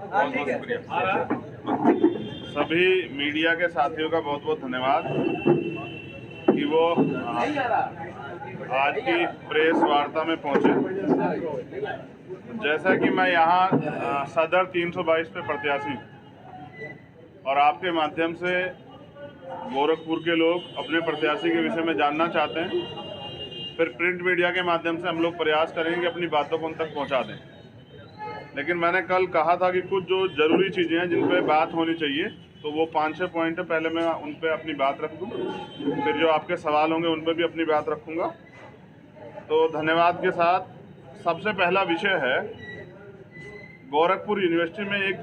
बहुत बहुत शुक्रिया। सभी मीडिया के साथियों का बहुत बहुत धन्यवाद कि वो आज की प्रेस वार्ता में पहुंचे। जैसा कि मैं यहाँ सदर 322 पे प्रत्याशी और आपके माध्यम से गोरखपुर के लोग अपने प्रत्याशी के विषय में जानना चाहते हैं, फिर प्रिंट मीडिया के माध्यम से हम लोग प्रयास करेंगे कि अपनी बातों को उन तक पहुँचा दें। लेकिन मैंने कल कहा था कि कुछ जो ज़रूरी चीज़ें हैं जिन पे बात होनी चाहिए, तो वो 5-6 पॉइंट है, पहले मैं उन पे अपनी बात रख दूँ, फिर जो आपके सवाल होंगे उन पे भी अपनी बात रखूँगा। तो धन्यवाद के साथ सबसे पहला विषय है, गोरखपुर यूनिवर्सिटी में एक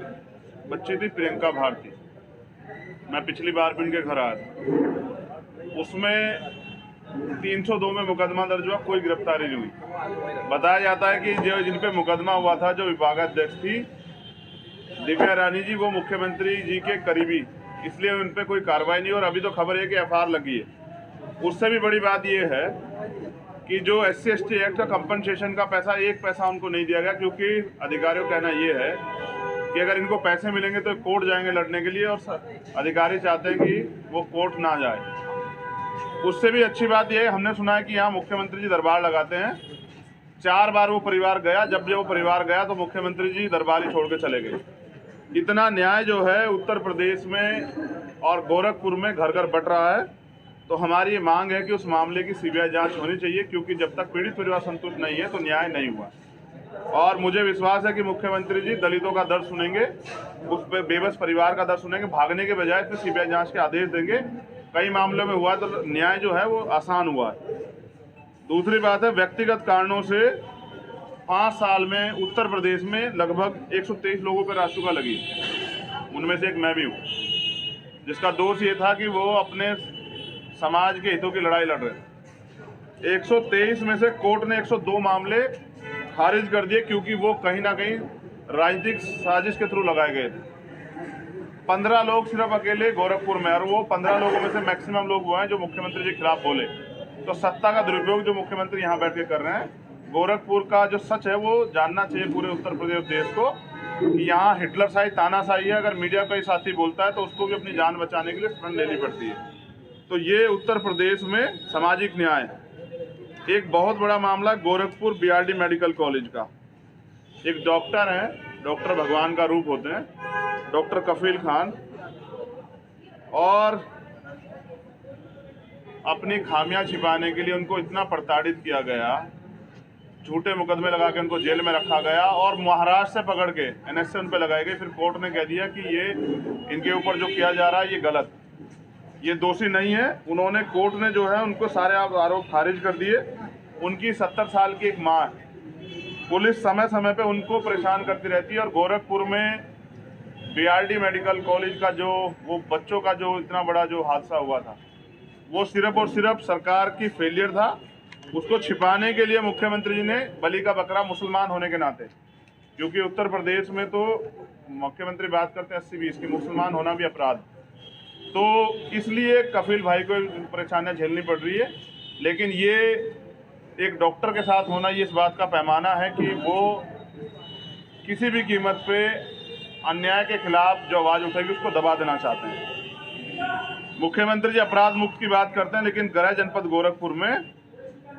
बच्ची थी प्रियंका भारती, मैं पिछली बार भी उनके घर आया था। उसमें 302 में मुकदमा दर्ज हुआ, कोई गिरफ्तारी नहीं हुई। बताया जाता है कि जो जिन पे मुकदमा हुआ था, जो विभागाध्यक्ष थी दिव्या रानी जी, वो मुख्यमंत्री जी के करीबी, इसलिए उन पे कोई कार्रवाई नहीं। और अभी तो खबर है कि एफआईआर लगी है। उससे भी बड़ी बात ये है कि जो SC/ST एक्ट का कंपनसेशन का पैसा, एक पैसा उनको नहीं दिया गया, क्योंकि अधिकारियों का कहना ये है कि अगर इनको पैसे मिलेंगे तो कोर्ट जाएंगे लड़ने के लिए, और अधिकारी चाहते हैं कि वो कोर्ट ना जाए। उससे भी अच्छी बात यह है, हमने सुना है कि यहाँ मुख्यमंत्री जी दरबार लगाते हैं। 4 बार वो परिवार गया, जब वो परिवार गया तो मुख्यमंत्री जी दरबार ही छोड़ के चले गए। इतना न्याय जो है उत्तर प्रदेश में और गोरखपुर में घर घर बट रहा है। तो हमारी ये मांग है कि उस मामले की CBI जांच होनी चाहिए, क्योंकि जब तक पीड़ित परिवार संतुष्ट नहीं है तो न्याय नहीं हुआ। और मुझे विश्वास है कि मुख्यमंत्री जी दलितों का दर्द सुनेंगे, उस बेबस परिवार का दर्द सुनेंगे, भागने के बजाय इसमें CBI जांच के आदेश देंगे। कई मामलों में हुआ तो न्याय जो है वो आसान हुआ है। दूसरी बात है, व्यक्तिगत कारणों से 5 साल में उत्तर प्रदेश में लगभग 123 लोगों पर रासुका लगी, उनमें से एक मैं भी हूँ, जिसका दोष ये था कि वो अपने समाज के हितों की लड़ाई लड़ रहे। 123 में से कोर्ट ने 102 मामले खारिज कर दिए, क्योंकि वो कहीं ना कहीं राजनीतिक साजिश के थ्रू लगाए गए थे। 15 लोग सिर्फ अकेले गोरखपुर में, और वो 15 लोगों में से मैक्सिमम लोग वो हैं जो मुख्यमंत्री जी के खिलाफ बोले। तो सत्ता का दुरुपयोग जो मुख्यमंत्री यहाँ बैठ के कर रहे हैं, गोरखपुर का जो सच है वो जानना चाहिए पूरे उत्तर प्रदेश देश को कि यहाँ हिटलरशाही तानाशाही है। अगर मीडिया कोई साथी बोलता है तो उसको भी अपनी जान बचाने के लिए शरण लेनी पड़ती है। तो ये उत्तर प्रदेश में सामाजिक न्याय। एक बहुत बड़ा मामला गोरखपुर BRD मेडिकल कॉलेज का। एक डॉक्टर हैं, डॉक्टर भगवान का रूप होते हैं, डॉक्टर कफील खान, और अपनी खामियां छिपाने के लिए उनको इतना प्रताड़ित किया गया, झूठे मुकदमे लगा के उनको जेल में रखा गया, और महाराष्ट्र से पकड़ के NS से उन पर लगाई गई। फिर कोर्ट ने कह दिया कि ये इनके ऊपर जो किया जा रहा है ये गलत, ये दोषी नहीं है। उन्होंने, कोर्ट ने जो है उनको सारे आरोप खारिज कर दिए। उनकी 70 साल की एक माँ है, पुलिस समय समय पे उनको परेशान करती रहती है। और गोरखपुर में BRD मेडिकल कॉलेज का जो वो बच्चों का जो इतना बड़ा जो हादसा हुआ था, वो सिर्फ और सिर्फ सरकार की फेलियर था। उसको छिपाने के लिए मुख्यमंत्री जी ने बलि का बकरा मुसलमान होने के नाते, क्योंकि उत्तर प्रदेश में तो मुख्यमंत्री बात करते हैं 80-20 की, मुसलमान होना भी अपराध, तो इसलिए कफील भाई को परेशानियां झेलनी पड़ रही है। लेकिन ये एक डॉक्टर के साथ होना, ये इस बात का पैमाना है कि वो किसी भी कीमत पे अन्याय के खिलाफ जो आवाज़ उठेगी उसको दबा देना चाहते हैं। मुख्यमंत्री जी अपराध मुक्त की बात करते हैं, लेकिन गृह जनपद गोरखपुर में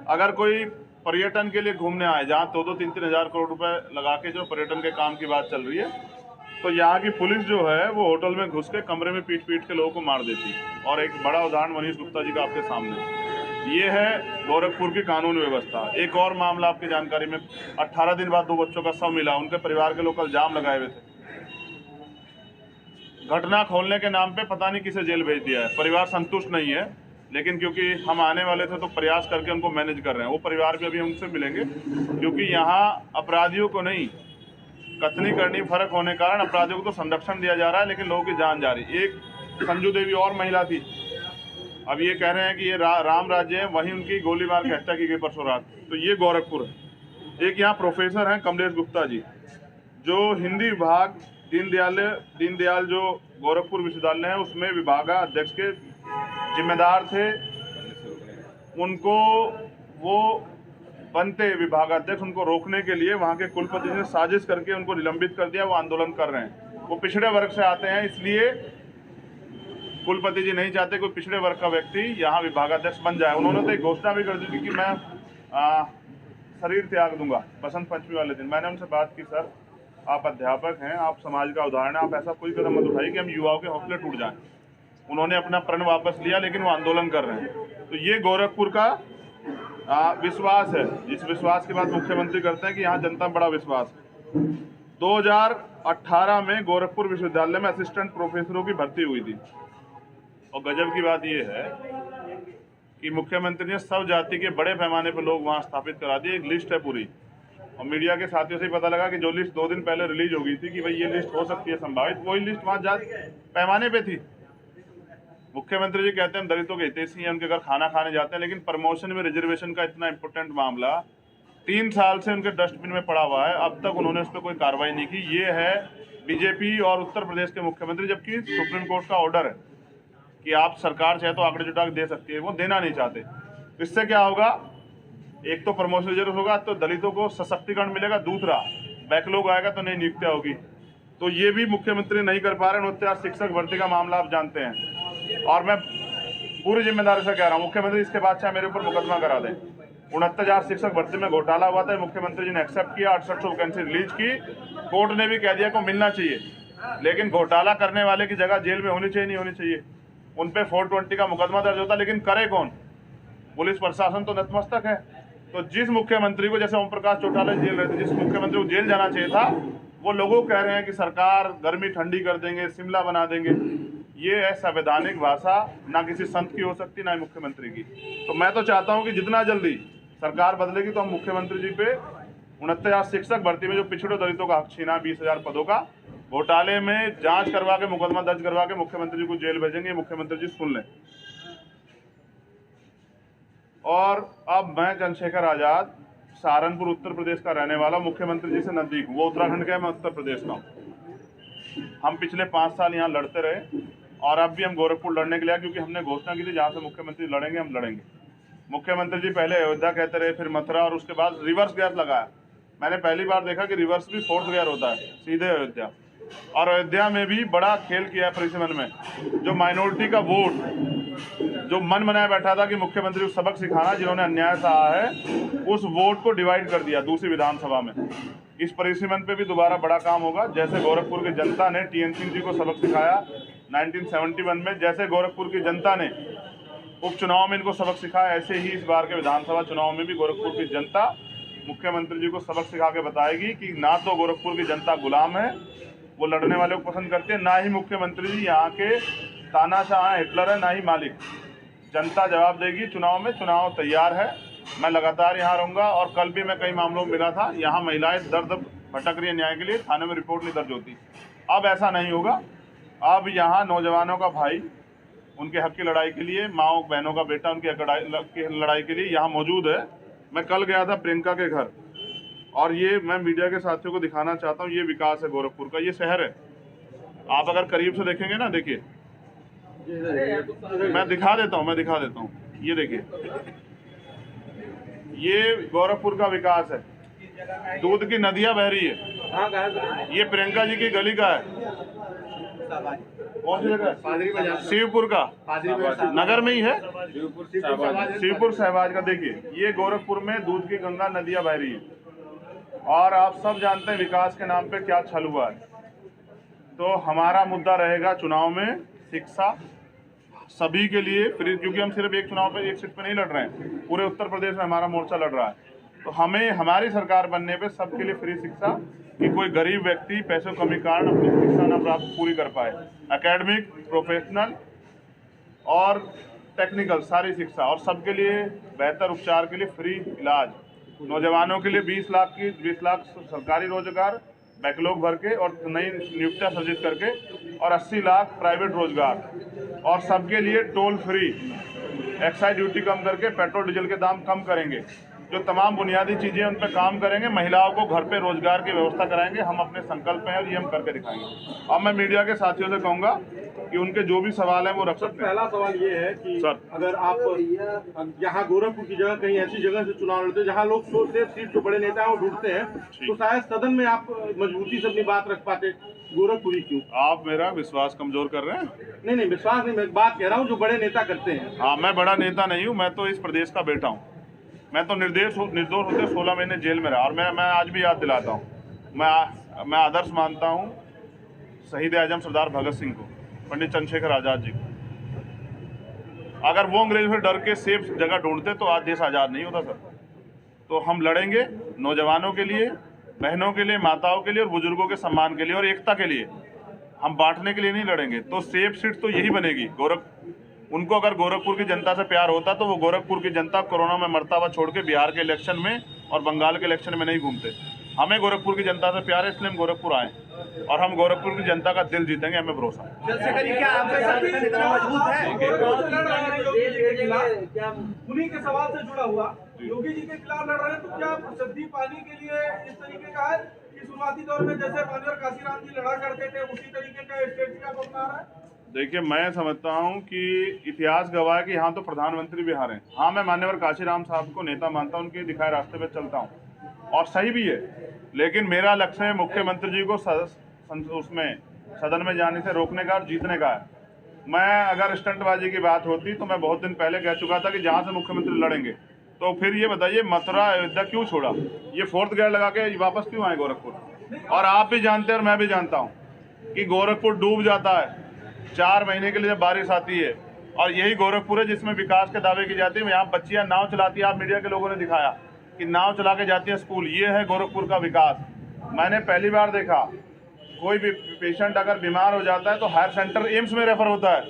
अगर कोई पर्यटन के लिए घूमने आए, जहाँ 2-3 हज़ार करोड़ रुपए लगा के जो पर्यटन के काम की बात चल रही है, तो यहाँ की पुलिस जो है वो होटल में घुस के कमरे में पीट के लोगों को मार देती है। और एक बड़ा उदाहरण मनीष गुप्ता जी का आपके सामने, ये है गोरखपुर की कानून व्यवस्था। एक और मामला आपकी जानकारी में, 18 दिन बाद 2 बच्चों का शव मिला, उनके परिवार के लोग कल जाम लगाए हुए थे। घटना खोलने के नाम पे पता नहीं किसे जेल भेज दिया है। परिवार संतुष्ट नहीं है, लेकिन क्योंकि हम आने वाले थे तो प्रयास करके उनको मैनेज कर रहे हैं। वो परिवार भी अभी उनसे मिलेंगे, क्योंकि यहाँ अपराधियों को नहीं, कथनी करनी फर्क होने के कारण अपराधियों को तो संरक्षण दिया जा रहा है, लेकिन लोगों की जान जा रही। एक संजू देवी और महिला थी, अब ये कह रहे हैं कि ये राम राज्य है, वहीं उनकी गोली मार के हत्या की गई परसों रात। तो ये गोरखपुर है। एक यहाँ प्रोफेसर हैं कमलेश गुप्ता जी, जो हिंदी विभाग दीनदयाल जो गोरखपुर विश्वविद्यालय है उसमें विभागाध्यक्ष के जिम्मेदार थे। उनको वो बनते विभागाध्यक्ष उनको रोकने के लिए वहाँ के कुलपति ने साजिश करके उनको निलंबित कर दिया। वो आंदोलन कर रहे हैं, वो पिछड़े वर्ग से आते हैं, इसलिए कुलपति जी नहीं चाहते कोई पिछड़े वर्ग का व्यक्ति यहाँ विभागाध्यक्ष बन जाए। उन्होंने तो एक घोषणा भी कर दी थी कि मैं शरीर त्याग दूंगा बसंत पंचमी वाले दिन। मैंने उनसे बात की, सर आप अध्यापक हैं, आप समाज का उदाहरण है, आप ऐसा कोई कदम मत उठाइए कि हम युवाओं के हौसले टूट जाएं। उन्होंने अपना प्रण वापस लिया, लेकिन वो आंदोलन कर रहे हैं। तो ये गोरखपुर का विश्वास है, जिस विश्वास की बात मुख्यमंत्री करते हैं कि यहाँ जनता में बड़ा विश्वास है। 2018 में गोरखपुर विश्वविद्यालय में असिस्टेंट प्रोफेसरों की भर्ती हुई थी, और गजब की बात यह है कि मुख्यमंत्री ने सब जाति के बड़े पैमाने पर लोग वहाँ स्थापित करा दिए। एक लिस्ट है पूरी, और मीडिया के साथियों से ही पता लगा कि जो लिस्ट 2 दिन पहले रिलीज हो गई थी कि भाई ये लिस्ट हो सकती है संभावित, वही लिस्ट वहाँ जाति पैमाने पे थी। मुख्यमंत्री जी कहते हैं हम दलितों के हितैषी हैं, उनके घर खाना खाने जाते हैं, लेकिन प्रमोशन में रिजर्वेशन का इतना इंपॉर्टेंट मामला 3 साल से उनके डस्टबिन में पड़ा हुआ है, अब तक उन्होंने उस पर कोई कार्रवाई नहीं की। ये है बीजेपी और उत्तर प्रदेश के मुख्यमंत्री, जबकि सुप्रीम कोर्ट का ऑर्डर है कि आप सरकार चाहे तो आंकड़े जुटा के दे सकती है, वो देना नहीं चाहते। इससे क्या होगा, एक तो प्रमोशन रिजर्व होगा तो दलितों को सशक्तिकरण मिलेगा, दूसरा बैकलॉग आएगा तो नई नियुक्तियां होगी। तो ये भी मुख्यमंत्री नहीं कर पा रहे। 29 शिक्षक भर्ती का मामला आप जानते हैं, और मैं पूरी जिम्मेदारी से कह रहा हूँ मुख्यमंत्री इसके बाद चाहे मेरे ऊपर मुकदमा करा दें। 69 शिक्षक भर्ती में घोटाला हुआ था, मुख्यमंत्री जी ने एक्सेप्ट किया, 6800 वैकेंसी रिलीज की, कोर्ट ने भी कह दिया को मिलना चाहिए, लेकिन घोटाला करने वाले की जगह जेल में होनी चाहिए, नहीं होनी चाहिए। उन पे 420 का मुकदमा दर्ज होता, लेकिन करे कौन? पुलिस प्रशासन तो नतमस्तक है। तो जिस मुख्यमंत्री को, जैसे ओम प्रकाश चौटाला जेल रहे थे, जिस मुख्यमंत्री को जेल जाना चाहिए था, वो लोगों कह रहे हैं कि सरकार गर्मी ठंडी कर देंगे, शिमला बना देंगे। ये है संवैधानिक भाषा, ना किसी संत की हो सकती, ना ही मुख्यमंत्री की। तो मैं तो चाहता हूँ कि जितना जल्दी सरकार बदलेगी तो हम मुख्यमंत्री जी पे 69 शिक्षक भर्ती में जो पिछड़े दलितों का हक छीना 20,000 पदों का, घोटाले में जांच करवा के मुकदमा दर्ज करवा के मुख्यमंत्री जी को जेल भेजेंगे। मुख्यमंत्री जी सुन लें। और अब मैं चंद्रशेखर आजाद, सहारनपुर उत्तर प्रदेश का रहने वाला, मुख्यमंत्री जी से नजदीक हूँ। वो उत्तराखंड का है, मैं उत्तर प्रदेश का हूँ। हम पिछले 5 साल यहाँ लड़ते रहे, और अब भी हम गोरखपुर लड़ने के लिए, क्योंकि हमने घोषणा की थी जहाँ से मुख्यमंत्री लड़ेंगे हम लड़ेंगे। मुख्यमंत्री जी पहले अयोध्या कहते रहे, फिर मथुरा, और उसके बाद रिवर्स गियर लगाया। मैंने पहली बार देखा कि रिवर्स भी 4th गियर होता है, सीधे अयोध्या। और अयोध्या में भी बड़ा खेल किया है परिसीमन में। जो माइनॉरिटी का वोट, जो मन बनाया बैठा था कि मुख्यमंत्री को सबक सिखाना, जिन्होंने अन्याय सहा है, उस वोट को डिवाइड कर दिया दूसरी विधानसभा में। इस परिसीमन पे भी दोबारा बड़ा काम होगा। जैसे गोरखपुर की जनता ने TN सिंह जी को सबक सिखाया 1971 में, जैसे गोरखपुर की जनता ने उपचुनाव में इनको सबक सिखाया, ऐसे ही इस बार के विधानसभा चुनाव में भी गोरखपुर की जनता मुख्यमंत्री जी को सबक सिखा के बताएगी कि ना तो गोरखपुर की जनता गुलाम है, वो लड़ने वाले को पसंद करते हैं, ना ही मुख्यमंत्री जी यहाँ के तानाशाह हिटलर है, ना ही मालिक। जनता जवाब देगी चुनाव में। चुनाव तैयार है, मैं लगातार यहाँ रहूँगा। और कल भी मैं कई मामलों में मिला था, यहाँ महिलाएं दर्द भटक रही है न्याय के लिए, थाने में रिपोर्ट नहीं दर्ज होती। अब ऐसा नहीं होगा। अब यहाँ नौजवानों का भाई उनके हक की लड़ाई के लिए, माओ बहनों का बेटा उनकी लड़ाई के लिए यहाँ मौजूद है। मैं कल गया था प्रियंका के घर, और ये मैं मीडिया के साथियों को दिखाना चाहता हूँ। ये विकास है गोरखपुर का, ये शहर है। आप अगर करीब से देखेंगे ना, देखिए, मैं दिखा देता हूँ, ये देखिए, ये गोरखपुर का विकास है। दूध की नदियां बह रही है। ये प्रियंका जी की गली का है। कौन सी जगह? शिवपुर का, नगर में ही है, शिवपुर शहबाज का। देखिए, ये गोरखपुर में दूध की गंगा नदियां बह रही है। और आप सब जानते हैं विकास के नाम पे क्या छल हुआ है। तो हमारा मुद्दा रहेगा चुनाव में शिक्षा सभी के लिए फ्री, क्योंकि हम सिर्फ एक चुनाव पे एक सीट पे नहीं लड़ रहे हैं, पूरे उत्तर प्रदेश में हमारा मोर्चा लड़ रहा है। तो हमें हमारी सरकार बनने पे सबके लिए फ्री शिक्षा, कि कोई गरीब व्यक्ति पैसों कमी कारण अपनी शिक्षा न प्राप्त पूरी कर पाए। एकेडमिक, प्रोफेशनल और टेक्निकल सारी शिक्षा, और सबके लिए बेहतर उपचार के लिए फ्री इलाज। नौजवानों के लिए 20 लाख सरकारी रोजगार बैकलॉग भर के और नई नियुक्तियां सृजित करके, और 80 लाख प्राइवेट रोजगार। और सबके लिए टोल फ्री, एक्साइज ड्यूटी कम करके पेट्रोल डीजल के दाम कम करेंगे। जो तमाम बुनियादी चीज़ें उन पर काम करेंगे, महिलाओं को घर पे रोजगार की व्यवस्था कराएंगे। हम अपने संकल्प हैं और ये हम करके दिखाएंगे। अब मैं मीडिया के साथियों से कहूँगा कि उनके जो भी सवाल हैं वो रख सकते हैं। पहला सवाल ये है कि सर, अगर आप यहाँ गोरखपुर की जगह कहीं ऐसी जगह से चुनाव लड़ते जहाँ लोग सोचते सीट जो बड़े नेता हैं वो ढूंढते हैं, तो शायद सदन में आप मजबूती से अपनी बात रख पाते। गोरखपुरी क्यों? आप मेरा विश्वास कमजोर कर रहे हैं। नहीं, विश्वास नहीं, मैं बात कह रहा हूँ जो बड़े नेता करते हैं। हाँ, मैं बड़ा नेता नहीं हूँ, मैं तो इस प्रदेश का बेटा हूँ। मैं तो निर्दोष होते 16 महीने जेल में रहा और मैं आज भी याद दिलाता हूँ। मैं आदर्श मानता हूँ शहीद आजम सरदार भगत सिंह को, पंडित चंद्रशेखर आज़ाद जी को। अगर वो अंग्रेजों से डर के सेफ जगह ढूंढते तो आज देश आज़ाद नहीं होता सर। तो हम लड़ेंगे नौजवानों के लिए, बहनों के लिए, माताओं के लिए और बुजुर्गों के सम्मान के लिए और एकता के लिए। हम बांटने के लिए नहीं लड़ेंगे। तो सेफ सीट तो यही बनेगी। उनको अगर गोरखपुर की जनता से प्यार होता तो वो गोरखपुर की जनता कोरोना में मरता हुआ छोड़ के बिहार के इलेक्शन में और बंगाल के इलेक्शन में नहीं घूमते। हमें गोरखपुर की जनता से प्यार है, इसलिए हम गोरखपुर आए और हम गोरखपुर की जनता का दिल जीतेंगे, हमें भरोसा है। उन्हीं के सवाल से जुड़ा हुआ योगी जी के खिलाफ लड़ रहे हैं, तो क्या प्रसिद्धि पाने के लिए इस तरीके का है कि शुरुआती दौर में जैसे माननीय काशीराम जी लड़ा करते थे उसी तरीके का स्ट्रेटजी का अपना रहा है? देखिए, मैं समझता हूं कि इतिहास गवाह है कि यहाँ तो प्रधानमंत्री भी हारे। हाँ, मैं मान्यवर काशीराम साहब को नेता मानता हूं, उनके दिखाए रास्ते पे चलता हूं और सही भी है। लेकिन मेरा लक्ष्य है मुख्यमंत्री जी को उसमें सदन में जाने से रोकने का और जीतने का है। मैं अगर स्टंटबाजी की बात होती तो मैं बहुत दिन पहले कह चुका था कि जहाँ से मुख्यमंत्री लड़ेंगे। तो फिर ये बताइए, मथुरा अयोध्या क्यों छोड़ा? ये फोर्थ गियर लगा के वापस क्यों आए गोरखपुर? और आप भी जानते हैं और मैं भी जानता हूँ कि गोरखपुर डूब जाता है 4 महीने के लिए जब बारिश आती है। और यही गोरखपुर है जिसमें विकास के दावे की जाती है। यहाँ बच्चियाँ नाव चलाती है, आप मीडिया के लोगों ने दिखाया कि नाव चला के जाती है स्कूल। ये है गोरखपुर का विकास। मैंने पहली बार देखा कोई भी पेशेंट अगर बीमार हो जाता है तो हायर सेंटर एम्स में रेफर होता है,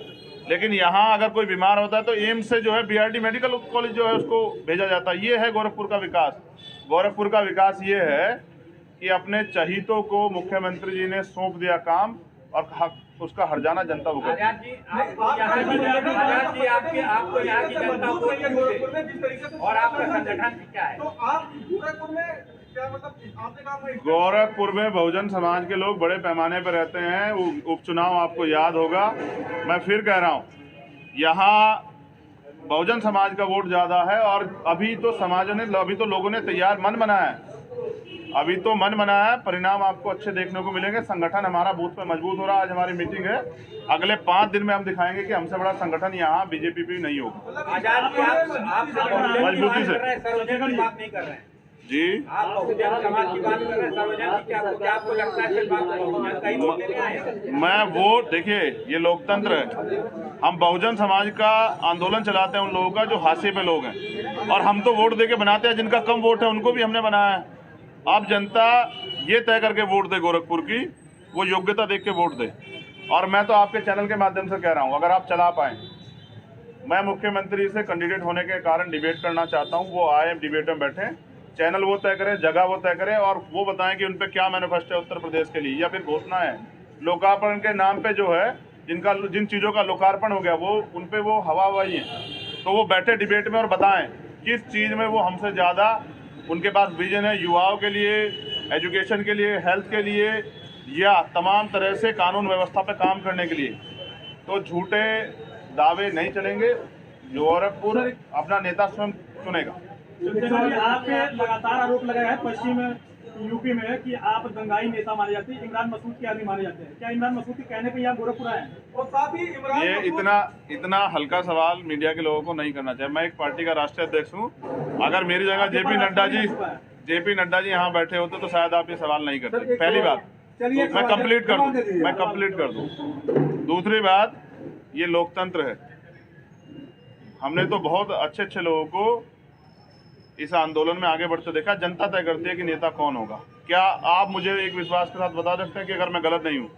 लेकिन यहाँ अगर कोई बीमार होता है तो एम्स से जो है BRD मेडिकल कॉलेज जो है उसको भेजा जाता है। ये है गोरखपुर का विकास। गोरखपुर का विकास ये है कि अपने चहीतों को मुख्यमंत्री जी ने सौंप दिया काम और उसका हर्जाना जनता भुगत। और आपका संगठन क्या है? तो आप गोरखपुर में क्या मतलब आपने कहा? गोरखपुर में बहुजन समाज के लोग बड़े पैमाने पर रहते हैं। उपचुनाव आपको याद होगा, मैं फिर कह रहा हूँ, यहाँ बहुजन समाज का वोट ज़्यादा है और अभी तो लोगों ने तैयार मन बनाया है। अभी तो मन बनाया है, परिणाम आपको अच्छे देखने को मिलेंगे। संगठन हमारा बूथ पे मजबूत हो रहा है। आज हमारी मीटिंग है, अगले 5 दिन में हम दिखाएंगे कि हमसे बड़ा संगठन यहाँ बीजेपी भी नहीं होगा। मजबूती से बात नहीं कर रहे हैं जी, आप बहुजन समाज की बात कर रहे हैं। सार्वजनिक क्या आपको लगता है? मैं वोट, देखिए ये लोकतंत्र है। हम बहुजन समाज का आंदोलन चलाते हैं उन लोगों का जो हाशिए पे लोग हैं, और हम तो वोट देके बनाते हैं। जिनका कम वोट है उनको भी हमने बनाया है। अब जनता ये तय करके वोट दे गोरखपुर की, वो योग्यता देख के वोट दे। और मैं तो आपके चैनल के माध्यम से कह रहा हूँ, अगर आप चला पाएँ, मैं मुख्यमंत्री से कैंडिडेट होने के कारण डिबेट करना चाहता हूँ। वो आए, डिबेट में बैठे, चैनल वो तय करे, जगह वो तय करे और वो बताएं कि उन पे क्या मैनिफेस्टो है उत्तर प्रदेश के लिए, या फिर घोषणा है। लोकार्पण के नाम पे जो है जिन चीज़ों का लोकार्पण हो गया वो उन पे वो हवाई है, तो वो बैठे डिबेट में और बताएं किस चीज़ में वो हमसे ज़्यादा उनके पास विजन है, युवाओं के लिए, एजुकेशन के लिए, हेल्थ के लिए, या तमाम तरह से कानून व्यवस्था पे काम करने के लिए। तो झूठे दावे नहीं चलेंगे। गोरखपुर अपना नेता स्वयं चुनेगा। आपके लगातार आरोप लगाया है पश्चिम यूपी में कि आप दंगाई नेता माने जाते हैं, इमरान मसूद के आदमी माने जाते हैं। क्या इमरान मसूद के कहने पे आप गोरखपुर आए हैं? और साथ ही ये इतना हल्का सवाल मीडिया के लोगों को नहीं करना चाहिए। मैं एक पार्टी का राष्ट्रीय अध्यक्ष हूँ। अगर मेरी जगह जेपी नड्डा जी यहाँ बैठे होते तो शायद आप ये सवाल नहीं करते। पहली बात तो मैं कंप्लीट कर दूँ। दूसरी बात, ये लोकतंत्र है। हमने तो बहुत अच्छे लोगों को इस आंदोलन में आगे बढ़ते देखा। जनता तय करती है कि नेता कौन होगा। क्या आप मुझे एक विश्वास के साथ बता सकते हैं कि अगर मैं गलत नहीं हूँ,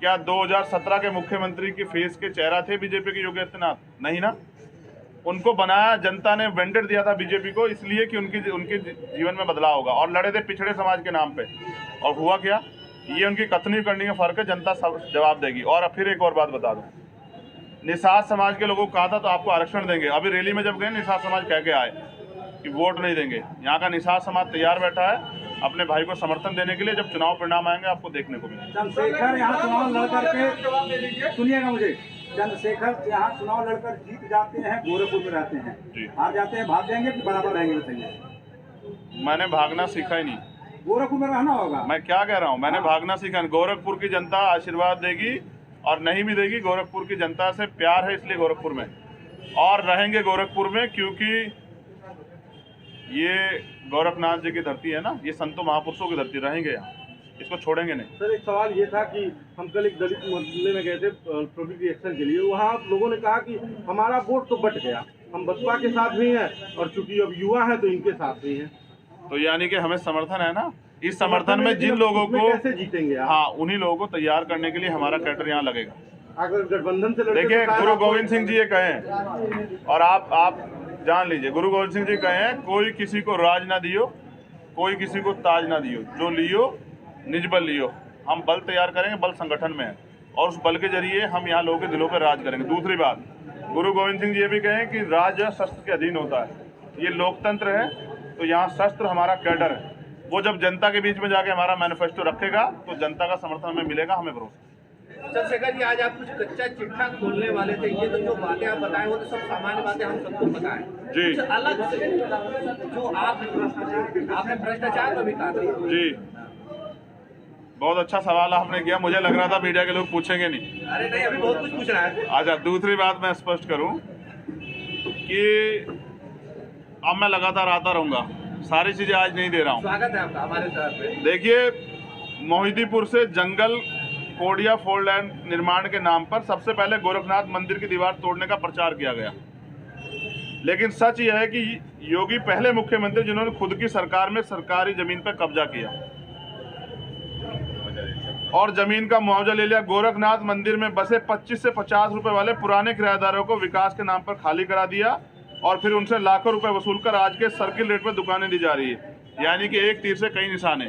क्या 2017 के मुख्यमंत्री के फेस के चेहरा थे बीजेपी के योगी आदित्यनाथ? नहीं ना। उनको बनाया जनता ने, वेंडेट दिया था बीजेपी को इसलिए कि उनके जीवन में बदलाव होगा, और लड़े थे पिछड़े समाज के नाम पे। और हुआ क्या? ये उनकी कथनी करनी का फर्क है। जनता जवाब देगी। और फिर एक और बात बता दूँ, निषाद समाज के लोगों को कहा था तो आपको आरक्षण देंगे। अभी रैली में जब गए निषाद समाज कह के आए कि वोट नहीं देंगे। यहाँ का निषाद समाज तैयार बैठा है अपने भाई को समर्थन देने के लिए। जब चुनाव परिणाम आएंगे आपको देखने को मिलेगा। चंद्रशेखर यहाँ चुनाव लड़ करके, सुनिएगा मुझे, चंद्रशेखर यहाँ चुनाव लड़कर जीत जाते हैं, गोरखपुर में रहते हैं, हार जाते हैं, भाग जाएंगे कि बराबर रहेंगे? बताइए। मैंने भागना सीखा ही नहीं, गोरखपुर में रहना होगा। मैं क्या कह रहा हूँ, मैंने भागना सीखा नहीं। गोरखपुर की जनता आशीर्वाद देगी और नहीं भी देगी। गोरखपुर की जनता से प्यार है इसलिए गोरखपुर में, और रहेंगे गोरखपुर में, क्योंकि ये गोरखनाथ जी की धरती है ना, ये संतों महापुरुषों की धरती। रहेंगे यहाँ, इसको छोड़ेंगे नहीं। सर एक सवाल ये था कि हम कल एक दलित मोहल्ले में गए थे पब्लिक रिएक्शन के लिए, वहाँ लोगों ने कहा कि हमारा वोट तो बट गया, हम बसपा के साथ भी हैं और चूंकि अब युवा हैं तो इनके साथ भी हैं। तो यानी कि हमें समर्थन है ना, इस समर्थन में जिन लोगों को कैसे जीतेंगे आप? हाँ, उन्हीं लोगों को तैयार करने के लिए हमारा कैडर यहाँ लगेगा। अगर गठबंधन से लड़के देखिए, तो गुरु गोविंद सिंह जी ये कहे हैं, और आप जान लीजिए, गुरु गोविंद सिंह जी कहे हैं, कोई किसी को राज ना दियो, कोई किसी को ताज ना दियो, जो लियो निज बल लियो। हम बल तैयार करेंगे, बल संगठन में है, और उस बल के जरिए हम यहाँ लोगों के दिलों पर राज करेंगे। दूसरी बात, गुरु गोविंद सिंह जी ये भी कहें कि राज शस्त्र के अधीन होता है, ये लोकतंत्र है, तो यहाँ शस्त्र हमारा कैडर है। वो जब जनता के बीच में जाके हमारा मैनिफेस्टो रखेगा तो जनता का समर्थन हमें मिलेगा, हमें भरोसा। चंद्रशेखर जी, आज आप कुछ कच्चा चिट्ठा खोलने वाले थे, ये तो जो बातें आप बताए वो तो सब सामान्य बातें हम सबको पता है जी। कुछ अलग से जो आपने भ्रष्टाचार में भी कहा था। जी, बहुत अच्छा सवाल आपने किया। मुझे लग रहा था मीडिया के लोग पूछेंगे नहीं। अरे नहीं, अभी बहुत कुछ पूछना है। अच्छा, दूसरी बात मैं स्पष्ट करूं कि अब मैं लगातार आता रहूंगा, सारी चीजें आज नहीं दे रहा हूं। स्वागत है आपका हमारे शहर पे। देखिए, मोहिदीपुर से जंगल कोडिया फोर लाइन निर्माण के नाम पर सबसे पहले गोरखनाथ मंदिर की दीवार तोड़ने का प्रचार किया गया, लेकिन सच यह है कि योगी पहले मुख्यमंत्री जिन्होंने खुद की सरकार में सरकारी जमीन पर कब्जा किया और जमीन का मुआवजा ले लिया। गोरखनाथ मंदिर में बसे 25 से 50 रुपए वाले पुराने किराएदारों को विकास के नाम पर खाली करा दिया और फिर उनसे लाखों रुपए वसूलकर आज के सर्किल रेट पर दुकानें दी जा रही है। यानी कि एक तीर से कई निशाने,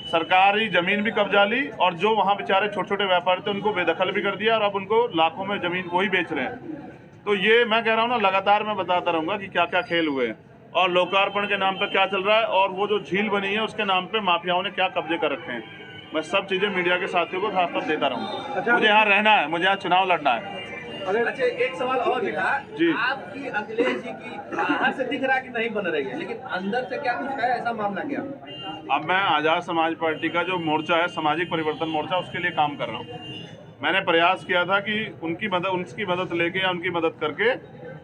सरकारी जमीन भी कब्जा ली और जो वहाँ बेचारे छोटे छोटे व्यापारी थे उनको बेदखल भी कर दिया और अब उनको लाखों में जमीन वही बेच रहे हैं। तो ये मैं कह रहा हूँ ना, लगातार मैं बताता रहूँगा कि क्या क्या खेल हुए हैं और लोकार्पण के नाम पर क्या चल रहा है और वो जो झील बनी है उसके नाम पर माफियाओं ने क्या कब्जे कर रखे हैं। मैं सब चीज़ें मीडिया के साथियों को खासकर देता रहूँगा। मुझे यहाँ रहना है, मुझे यहाँ चुनाव लड़ना है। अच्छा, एक सवाल और भी था जी। आपकी अखिलेश जी की बाहर से दिख रहा है कि नहीं बन रही है, लेकिन अंदर से क्या कुछ है, ऐसा मामला क्या? अब मैं आज़ाद समाज पार्टी का जो मोर्चा है, सामाजिक परिवर्तन मोर्चा, उसके लिए काम कर रहा हूँ। मैंने प्रयास किया था कि उनकी मदद लेके या उनकी मदद करके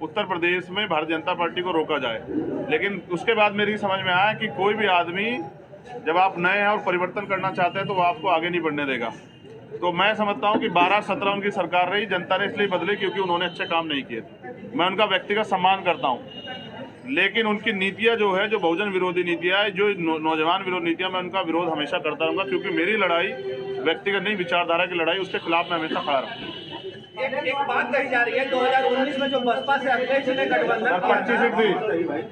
उत्तर प्रदेश में भारतीय जनता पार्टी को रोका जाए, लेकिन उसके बाद मेरी समझ में आया कि कोई भी आदमी जब आप नए हैं और परिवर्तन करना चाहते हैं तो वो आपको आगे नहीं बढ़ने देगा। तो मैं समझता हूं कि 12-17 उनकी सरकार रही, जनता ने इसलिए बदली क्योंकि उन्होंने अच्छे काम नहीं किए थे। मैं उनका व्यक्तिगत सम्मान करता हूं, लेकिन उनकी नीतियां जो है, जो बहुजन विरोधी नीतियां है, जो नौजवान विरोधी नीतियां, मैं उनका विरोध हमेशा करता रहूँगा, क्योंकि मेरी लड़ाई व्यक्तिगत नहीं, विचारधारा की लड़ाई, उसके खिलाफ मैं हमेशा खड़ा रहूँगा। एक बात कही जा रही है 2019 में जो बसपा से अखिलेश जी ने गठबंधन 25 सीट थी,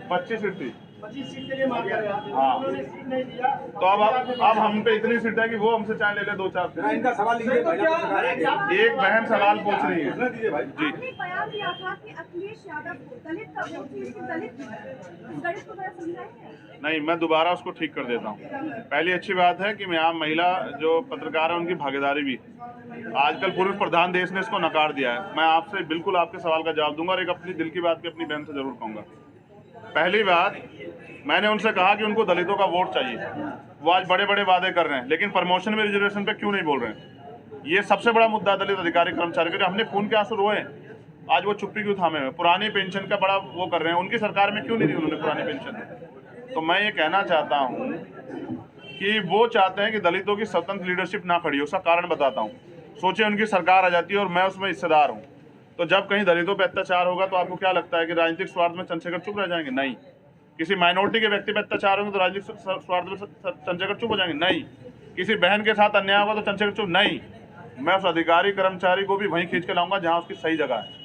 25 सीट थी। 25 सीट के लिए मांग कर रहे हैं। हाँ, उन्होंने सीट नहीं दिया। तो अब हम पे इतनी सीट है कि वो हमसे चाहे ले ले 2-4। इनका सवाल लीजिए। एक बहन सवाल पूछ रही है जी। आपने बयान दिया था कि अखिलेश यादव को दलित का दलित को बड़ा समझाएंगे। नहीं, मैं दोबारा उसको ठीक कर देता हूँ। पहली अच्छी बात है कि मैं यहाँ महिला जो पत्रकार है उनकी भागीदारी भी, आजकल पुरुष प्रधान देश ने इसको नकार दिया है। मैं आपसे बिल्कुल आपके सवाल का जवाब दूंगा और एक अपनी दिल की बात की अपनी बहन से जरूर कहूँगा। पहली बात, मैंने उनसे कहा कि उनको दलितों का वोट चाहिए। वो आज बड़े बड़े वादे कर रहे हैं, लेकिन प्रमोशन में रिजर्वेशन पे क्यों नहीं बोल रहे हैं? ये सबसे बड़ा मुद्दा दलित अधिकारी कर्मचारी का। हमने खून के आंसू रोए, आज वो चुप्पी क्यों थामे हुए? पुरानी पेंशन का बड़ा वो कर रहे हैं, उनकी सरकार में क्यों नहीं दी उन्होंने पुरानी पेंशन? तो मैं ये कहना चाहता हूँ कि वो चाहते हैं कि दलितों की स्वतंत्र लीडरशिप ना खड़ी हो। उसका कारण बताता हूँ। सोचिए, उनकी सरकार आ जाती है और मैं उसमें हिस्सेदार हूँ, तो जब कहीं दलितों पर अत्याचार होगा तो आपको क्या लगता है कि राजनीतिक स्वार्थ में चंद्रशेखर चुप रह जाएंगे? नहीं। किसी माइनॉरिटी के व्यक्ति पर अत्याचार होंगे तो राजनीतिक स्वार्थ में चंद्रशेखर चुप हो जाएंगे? नहीं। किसी बहन के साथ अन्याय होगा तो चंद्रशेखर चुप? नहीं। मैं उस अधिकारी कर्मचारी को भी वहीं खींच के लाऊंगा जहां उसकी सही जगह है,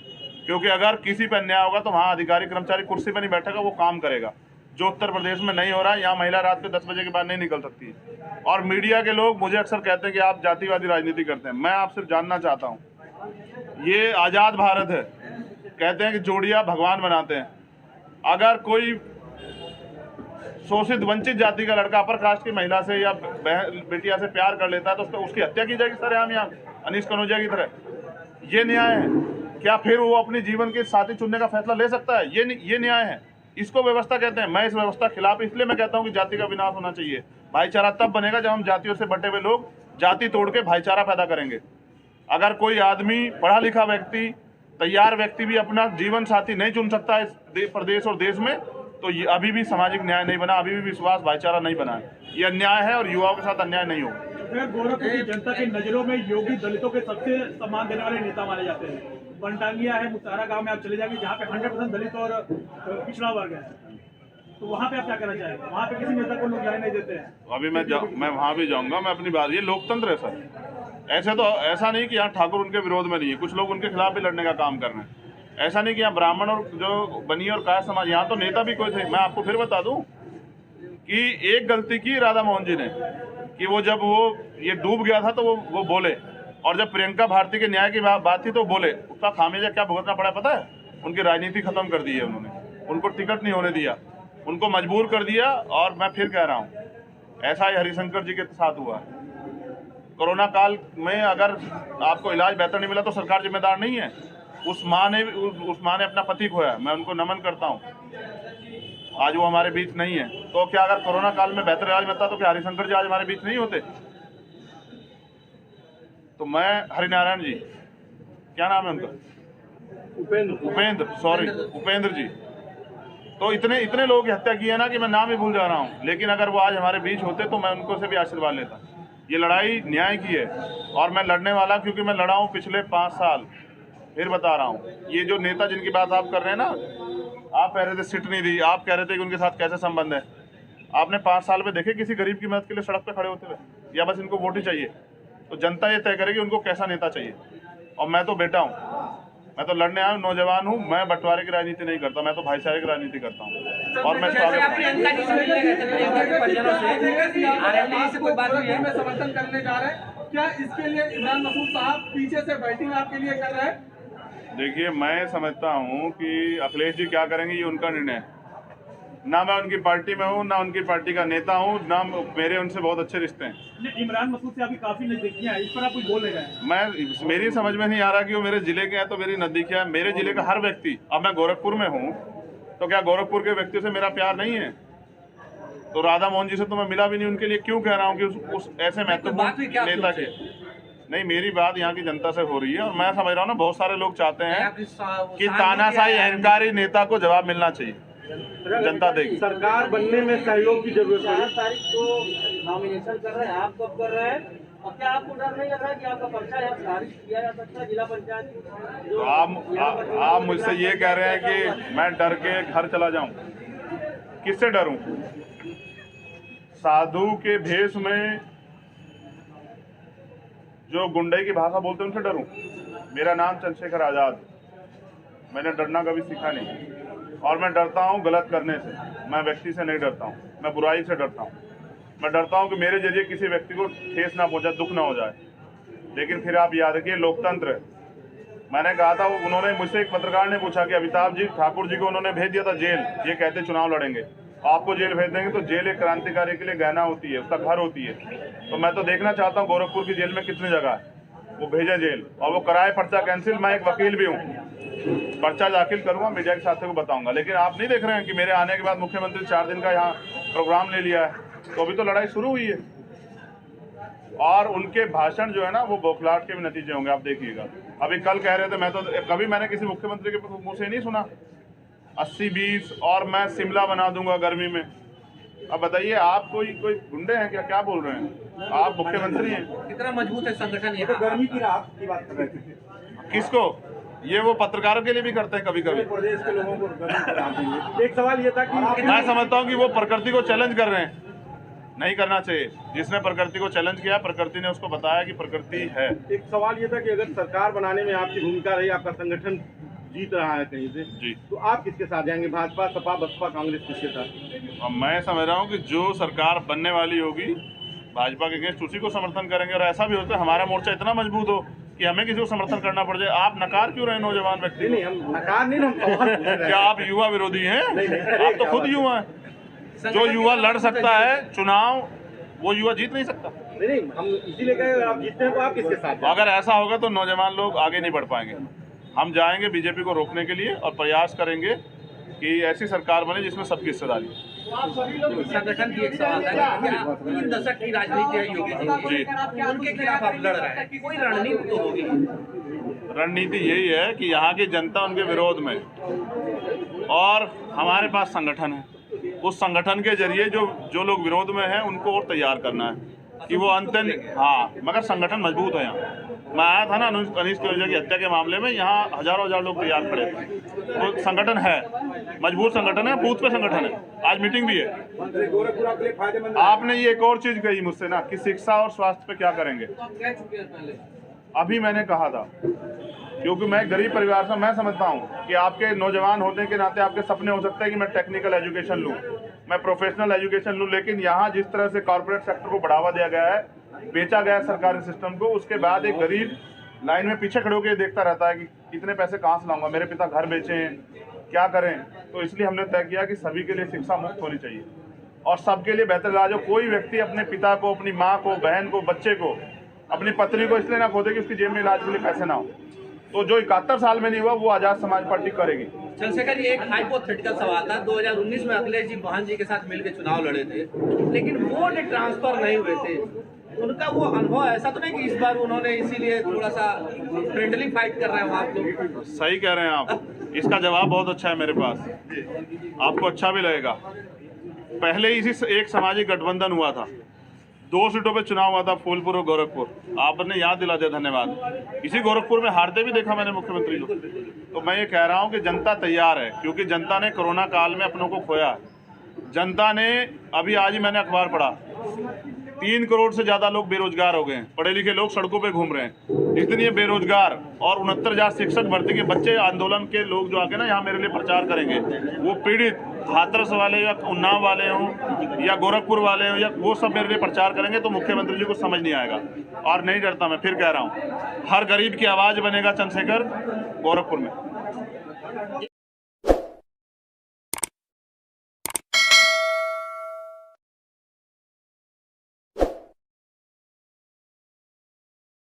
क्योंकि अगर किसी पर अन्याय होगा तो वहाँ अधिकारी कर्मचारी कुर्सी पर नहीं बैठेगा, वो काम करेगा, जो उत्तर प्रदेश में नहीं हो रहा है। यहाँ महिला रात के 10 बजे के बाद नहीं निकल सकती है। और मीडिया के लोग मुझे अक्सर कहते हैं कि आप जातिवादी राजनीति करते हैं। मैं आपसे जानना चाहता हूँ, ये आज़ाद भारत है, कहते हैं कि जोड़ियाँ भगवान बनाते हैं। अगर कोई शोषित वंचित जाति का लड़का अपर कास्ट की महिला से या बेटिया से प्यार कर लेता है तो उसकी हत्या की जाएगी सरेआम यहाँ अनीस कनौजिया की तरह। ये न्याय है क्या? फिर वो अपने जीवन के साथी चुनने का फैसला ले सकता है? ये न्याय है? इसको व्यवस्था कहते हैं। मैं इस व्यवस्था के खिलाफ इसलिए मैं कहता हूँ कि जाति का विनाश होना चाहिए। भाईचारा तब बनेगा जब हम जातियों से बटे हुए लोग जाति तोड़ के भाईचारा पैदा करेंगे। अगर कोई आदमी पढ़ा लिखा व्यक्ति तैयार व्यक्ति भी अपना जीवन साथी नहीं चुन सकता इस प्रदेश और देश में तो ये अभी भी सामाजिक न्याय नहीं बना, अभी भी विश्वास भाईचारा नहीं बना है। ये अन्याय है और युवाओं के साथ अन्याय नहीं होगा। गोरखपुर की जनता की नजरों में योगी दलितों के सबसे सम्मान देने वाले नेता माने जाते हैं। बनटांगिया है, मुसारा गांव में आप चले जाएंगे जहाँ पे 100% दलित और पिछड़ा वर्ग है, तो वहाँ पे आप क्या कहना चाहेंगे? वहाँ पे किसी नेता को लोग न्याय नहीं देते हैं। अभी मैं वहाँ भी जाऊँगा। मैं अपनी बात, ये लोकतंत्र है सर। ऐसा नहीं कि यहाँ ठाकुर उनके विरोध में नहीं है, कुछ लोग उनके खिलाफ भी लड़ने का काम कर रहे हैं। ऐसा नहीं कि यहाँ ब्राह्मण और जो बनी और कायर समाज, यहाँ तो नेता भी कोई थे। मैं आपको फिर बता दूं कि एक गलती की राधा मोहन जी ने कि वो जब वो ये डूब गया था तो वो बोले, और जब प्रियंका भारती के न्याय की बात थी तो बोले। उसका खामियाजा क्या भुगतना पड़ा पता है? उनकी राजनीति खत्म कर दी है उन्होंने, उनको टिकट नहीं होने दिया, उनको मजबूर कर दिया। और मैं फिर कह रहा हूँ ऐसा ही हरिशंकर जी के साथ हुआ है। कोरोना काल में अगर आपको इलाज बेहतर नहीं मिला तो सरकार जिम्मेदार नहीं है। उस माँ ने अपना पति खोया, मैं उनको नमन करता हूँ। आज वो हमारे बीच नहीं है। तो क्या अगर कोरोना काल में बेहतर इलाज मिलता तो क्या हरिशंकर जी आज हमारे बीच नहीं होते? तो मैं हरिनारायण जी, क्या नाम है उनका? उपेंद्र जी। तो इतने लोगों की हत्या की है ना कि मैं नाम ही भूल जा रहा हूँ। लेकिन अगर वो आज हमारे बीच होते तो मैं उनको से भी आशीर्वाद लेता। ये लड़ाई न्याय की है और मैं लड़ने वाला, क्योंकि मैं लड़ा हूँ पिछले 5 साल। फिर बता रहा हूँ, ये जो नेता जिनकी बात आप कर रहे हैं ना, आप कह रहे थे सीट नहीं दी, आप कह रहे थे कि उनके साथ कैसे संबंध है। आपने 5 साल में देखे किसी गरीब की मदद के लिए सड़क पे खड़े होते हुए? या बस इनको वोट ही चाहिए? तो जनता ये तय करेगी उनको कैसा नेता चाहिए। और मैं तो बेटा हूँ, मैं तो लड़ने आया हूँ, नौजवान हूँ। मैं बंटवारे की राजनीति नहीं करता, मैं तो भाईचारे की राजनीति करता हूँ। और मैं समर्थन करने जा रहे हैं, क्या इसके लिए इमरान मसूद साहब पीछे से बैटिंग आपके लिए कर रहे हैं? देखिए, मैं समझता हूँ कि अखिलेश जी क्या करेंगे ये उनका निर्णय है। ना मैं उनकी पार्टी में हूँ, ना उनकी पार्टी का नेता हूँ, ना मेरे उनसे बहुत अच्छे रिश्ते हैं। इमरान मसूद से अभी काफी नजदीकियां हैं, इस पर आप कुछ बोल रहे हैं? मेरी समझ में नहीं आ रहा कि वो मेरे जिले के हैं तो मेरी नजदीकियां। मेरे जिले का हर व्यक्ति, अब मैं गोरखपुर में हूँ तो क्या गोरखपुर के व्यक्तियों से मेरा प्यार नहीं है? तो राधा मोहन जी से तो मैं मिला भी नहीं, उनके लिए क्यों कह रहा हूँ कि उस ऐसे महत्वपूर्ण नेता के? नहीं, मेरी बात यहाँ की जनता से हो रही है और मैं समझ रहा हूँ ना, बहुत सारे लोग चाहते हैं कि तानाशाही अहंकारी नेता को जवाब मिलना चाहिए। जनता देगी। सरकार बनने में सहयोग की जरूरत है। 4 तारीख को नॉमिनेशन कर रहे हैं, आप कब कर रहे हैं? और क्या आपको डर नहीं लग रहा है कि आपका पर्चा यहाँ खारिज किया जा सकता है जिला पंचायत? तो आप मुझसे ये कह रहे हैं कि मैं डर के घर चला जाऊं? किससे डरूं? साधु के भेष में जो गुंडे की भाषा बोलते हैं उनसे डरूं? मेरा नाम चंद्रशेखर आजाद, मैंने डरना कभी सीखा नहीं। और मैं डरता हूँ गलत करने से, मैं व्यक्ति से नहीं डरता हूँ, मैं बुराई से डरता हूँ। मैं डरता हूँ कि मेरे जरिए किसी व्यक्ति को ठेस ना पहुँचे, दुख ना हो जाए। लेकिन फिर आप याद रखिए, लोकतंत्र है। मैंने कहा था, उन्होंने मुझसे, एक पत्रकार ने पूछा कि अमिताभ जी ठाकुर जी को उन्होंने भेज दिया था जेल, ये कहते चुनाव लड़ेंगे, आपको जेल भेज देंगे। तो जेल एक क्रांतिकारी के लिए गहना होती है, उसका घर होती है। तो मैं तो देखना चाहता हूँ गोरखपुर की जेल में कितनी जगह है, वो भेजे जेल। और वो कराए पर्चा कैंसिल। मैं एक वकील भी हूँ, पर्चा दाखिल करूंगा, मीडिया के साथियों को बताऊंगा। लेकिन आप नहीं देख रहे हैं कि मेरे आने के बाद मुख्यमंत्री 4 दिन का यहाँ प्रोग्राम ले लिया है। तो अभी तो लड़ाई शुरू हुई है और उनके भाषण जो है ना, वो बौखलाहट के भी नतीजे होंगे, आप देखिएगा। अभी कल कह रहे थे, मैं तो कभी मैंने किसी मुख्यमंत्री के मुंह से नहीं सुना 80-20 और मैं शिमला बना दूंगा गर्मी में। अब बताइए, आप कोई गुंडे हैं क्या बोल रहे हैं? आप मुख्यमंत्री हैं। कितना मजबूत है संगठन? ये तो गर्मी की राहत की बात कर रहे थे। किसको? ये वो पत्रकारों के लिए भी करते हैं कभी कभी। प्रदेश के लोगों को गर्मी की राहत देंगे। एक सवाल ये था कि मैं समझता हूँ कि वो प्रकृति को चैलेंज कर रहे हैं, नहीं करना चाहिए। जिसने प्रकृति को चैलेंज किया, प्रकृति ने उसको बताया कि प्रकृति है। एक सवाल ये था कि अगर सरकार बनाने में आपकी भूमिका रही, आपका संगठन जीत रहा है कहीं से जी, तो आप किसके साथ जाएंगे? भाजपा, सपा, बसपा, कांग्रेस, किसके साथ? अब मैं समझ रहा हूँ कि जो सरकार बनने वाली होगी भाजपा के अगेंस्ट उसी को समर्थन करेंगे। और ऐसा भी होता है हमारा मोर्चा इतना मजबूत हो कि हमें किसी को समर्थन करना पड़ जाए। आप नकार क्यों रहे नौजवान व्यक्ति? नहीं, हम नकार नहीं, हम सवाल पूछ रहे हैं। क्या आप युवा विरोधी हैं? नहीं, आप तो खुद युवा हैं। जो युवा लड़ सकता है चुनाव, वो युवा जीत नहीं सकता। नहीं, हम इसीलिए कहे अगर आप जीतते हैं तो आप किसके साथ? अगर ऐसा होगा तो नौजवान लोग आगे नहीं बढ़ पाएंगे। हम जाएंगे बीजेपी को रोकने के लिए और प्रयास करेंगे कि ऐसी सरकार बने जिसमें सबकी हिस्सेदारी। संगठन की एक सवाल है, 3 दशक की राजनीति है योगी जी की, उनके खिलाफ आप लड़ रहे हैं, कोई रणनीति तो होगी। रणनीति यही है कि यहाँ की जनता उनके विरोध में, और हमारे पास संगठन है, उस संगठन के जरिए जो लोग विरोध में हैं उनको और तैयार करना है कि वो अंतन, हाँ, मगर संगठन मजबूत है। यहाँ मैं आया था ना अनीश तिवारी की हत्या के मामले में, यहाँ हजारों हजार लोग तैयार खड़े थे, तो संगठन है, मजबूत संगठन है, बूथ पे संगठन है। आज मीटिंग भी है। आपने ये एक और चीज कही मुझसे ना कि शिक्षा और स्वास्थ्य पे क्या करेंगे, अभी मैंने कहा था, क्योंकि मैं गरीब परिवार से, मैं समझता हूँ कि आपके नौजवान होने के नाते आपके सपने हो सकते हैं कि मैं टेक्निकल एजुकेशन लूँ, मैं प्रोफेशनल एजुकेशन लूँ, लेकिन यहाँ जिस तरह से कॉर्पोरेट सेक्टर को बढ़ावा दिया गया है, बेचा गया है सरकारी सिस्टम को, उसके बाद एक गरीब लाइन में पीछे खड़े होकर देखता रहता है कि इतने पैसे कहाँ से लाऊंगा, मेरे पिता घर बेचे हैं, क्या करें। तो इसलिए हमने तय किया कि सभी के लिए शिक्षा मुफ्त होनी चाहिए और सबके लिए बेहतर इलाज हो। कोई व्यक्ति अपने पिता को, अपनी माँ को, बहन को, बच्चे को, अपनी पत्नी को इसलिए ना खो दे कि उसकी जेब में इलाज के लिए पैसे ना हो। तो जो 71 साल में नहीं हुआ वो आजाद समाज पार्टी करेगी। चंद्रशेखर, ये एक हाइपोथेटिकल सवाल था। 2019 में अखिलेश जी बहन जी के साथ मिलकर चुनाव लड़े थे, लेकिन वोट ट्रांसफर नहीं हुए थे। उनका वो अनुभव ऐसा तो नहीं कि इस बार उन्होंने इसीलिए थोड़ा सा फ्रेंडली फाइट कर रहे हैं आप लोग? सही कह रहे हैं आप, इसका जवाब बहुत अच्छा है मेरे पास, आपको अच्छा भी लगेगा। पहले इसी एक सामाजिक गठबंधन हुआ था, 2 सीटों पे चुनाव हुआ था, फूलपुर और गोरखपुर। आपने याद दिला दिया, धन्यवाद। इसी गोरखपुर में हारते भी देखा मैंने मुख्यमंत्री को। तो मैं ये कह रहा हूँ कि जनता तैयार है, क्योंकि जनता ने कोरोना काल में अपनों को खोया। जनता ने, अभी आज ही मैंने अखबार पढ़ा, 3 करोड़ से ज़्यादा लोग बेरोजगार हो गए हैं, पढ़े लिखे लोग सड़कों पे घूम रहे हैं। इतने बेरोजगार और 69,000 शिक्षक भर्ती के बच्चे आंदोलन के लोग जो आके ना यहाँ मेरे लिए प्रचार करेंगे, वो पीड़ित हाथरस वाले या उन्नाव वाले हों या गोरखपुर वाले हों, या वो सब मेरे लिए प्रचार करेंगे। तो मुख्यमंत्री जी को समझ नहीं आएगा। और नहीं डरता, मैं फिर कह रहा हूँ, हर गरीब की आवाज़ बनेगा चंद्रशेखर गोरखपुर में।